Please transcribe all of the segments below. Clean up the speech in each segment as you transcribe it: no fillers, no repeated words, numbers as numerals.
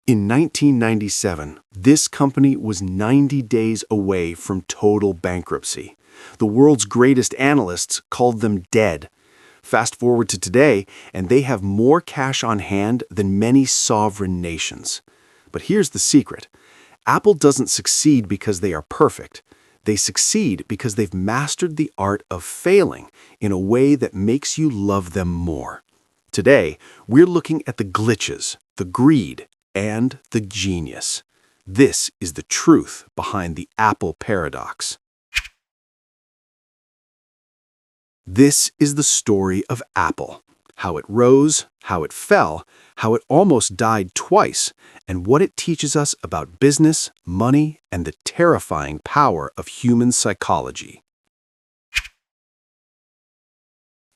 In 1997, this company was 90 days away from total bankruptcy. The world's greatest analysts called them dead. Fast forward to today, and they have more cash on hand than many sovereign nations. But here's the secret. Apple doesn't succeed because they are perfect. They succeed because they've mastered the art of failing in a way that makes you love them more. Today, we're looking at the glitches, the greed, and the genius. This is the truth behind the Apple paradox. This is the story of Apple. How it rose, how it fell, how it almost died twice, and what it teaches us about business, money, and the terrifying power of human psychology.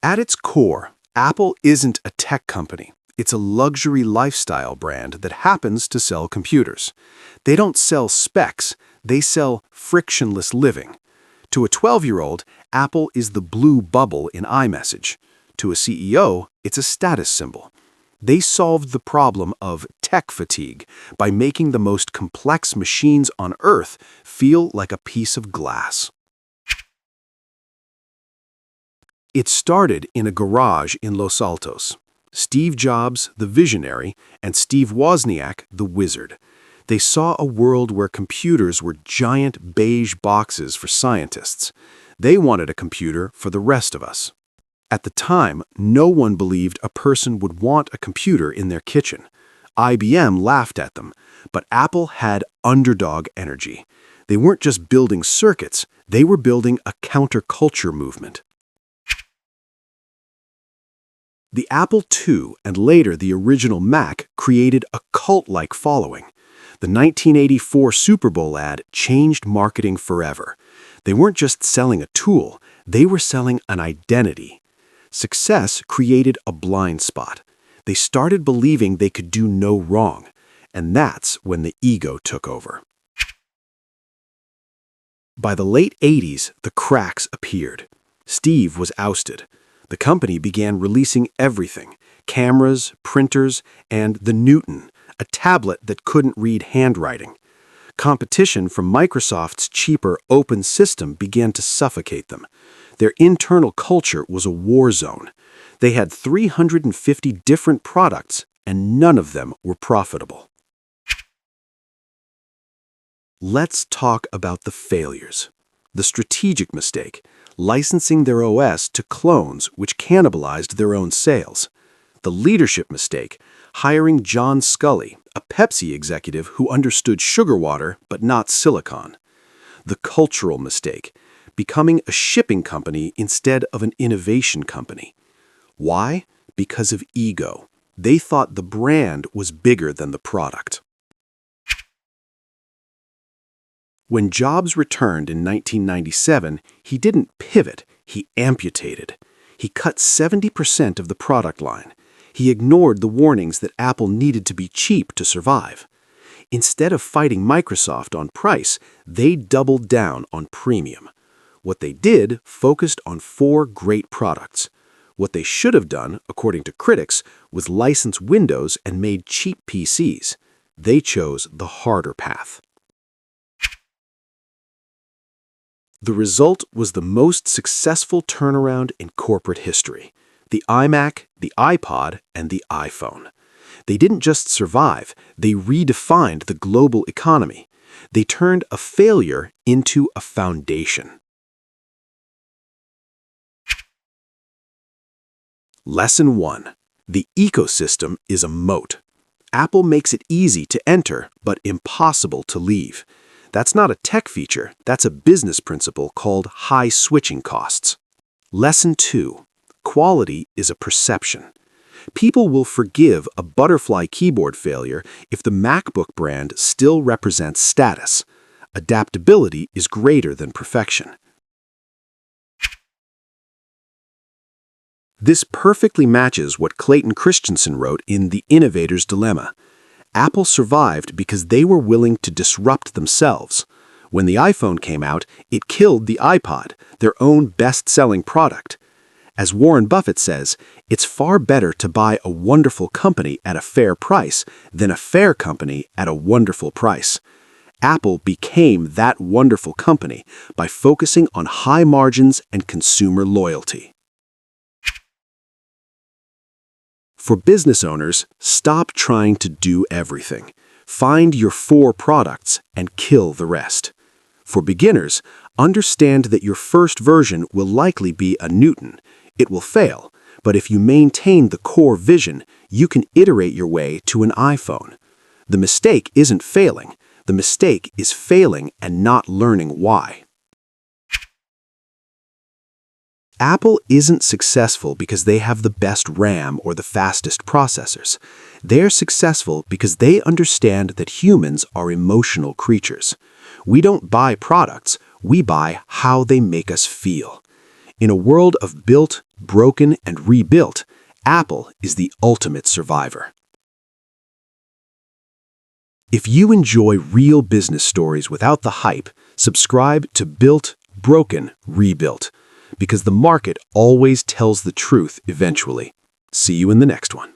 At its core, Apple isn't a tech company. It's a luxury lifestyle brand that happens to sell computers. They don't sell specs, they sell frictionless living. To a 12-year-old, Apple is the blue bubble in iMessage. To a CEO, it's a status symbol. They solved the problem of tech fatigue by making the most complex machines on Earth feel like a piece of glass. It started in a garage in Los Altos. Steve Jobs, the visionary, and Steve Wozniak, the wizard. They saw a world where computers were giant beige boxes for scientists. They wanted a computer for the rest of us. At the time, no one believed a person would want a computer in their kitchen. IBM laughed at them, but Apple had underdog energy. They weren't just building circuits, they were building a counterculture movement. The Apple II and later the original Mac created a cult-like following. The 1984 Super Bowl ad changed marketing forever. They weren't just selling a tool, they were selling an identity. Success created a blind spot. They started believing they could do no wrong, and that's when the ego took over. By the late 80s, the cracks appeared. Steve was ousted. The company began releasing everything: cameras, printers, and the Newton, a tablet that couldn't read handwriting. Competition from Microsoft's cheaper open system began to suffocate them. Their internal culture was a war zone. They had 350 different products, and none of them were profitable. Let's talk about the failures. The strategic mistake: licensing their OS to clones which cannibalized their own sales. The leadership mistake: hiring John Scully, a Pepsi executive who understood sugar water but not silicon. The cultural mistake: becoming a shipping company instead of an innovation company. Why? Because of ego. They thought the brand was bigger than the product. When Jobs returned in 1997, he didn't pivot, he amputated. He cut 70% of the product line. He ignored the warnings that Apple needed to be cheap to survive. Instead of fighting Microsoft on price, they doubled down on premium. What they did focused on 4 great products. What they should have done, according to critics, was license Windows and made cheap PCs. They chose the harder path. The result was the most successful turnaround in corporate history: the iMac, the iPod, and the iPhone. They didn't just survive, they redefined the global economy. They turned a failure into a foundation. Lesson 1. The ecosystem is a moat. Apple makes it easy to enter, but impossible to leave. That's not a tech feature, that's a business principle called high switching costs. Lesson 2. Quality is a perception. People will forgive a butterfly keyboard failure if the MacBook brand still represents status. Adaptability is greater than perfection. This perfectly matches what Clayton Christensen wrote in The Innovator's Dilemma. Apple survived because they were willing to disrupt themselves. When the iPhone came out, it killed the iPod, their own best-selling product. As Warren Buffett says, it's far better to buy a wonderful company at a fair price than a fair company at a wonderful price. Apple became that wonderful company by focusing on high margins and consumer loyalty. For business owners, stop trying to do everything. Find your 4 products and kill the rest. For beginners, understand that your first version will likely be a Newton. It will fail, but if you maintain the core vision, you can iterate your way to an iPhone. The mistake isn't failing. The mistake is failing and not learning why. Apple isn't successful because they have the best RAM or the fastest processors. They're successful because they understand that humans are emotional creatures. We don't buy products, we buy how they make us feel. In a world of built, broken, and rebuilt, Apple is the ultimate survivor. If you enjoy real business stories without the hype, subscribe to Built, Broken, Rebuilt, because the market always tells the truth eventually. See you in the next one.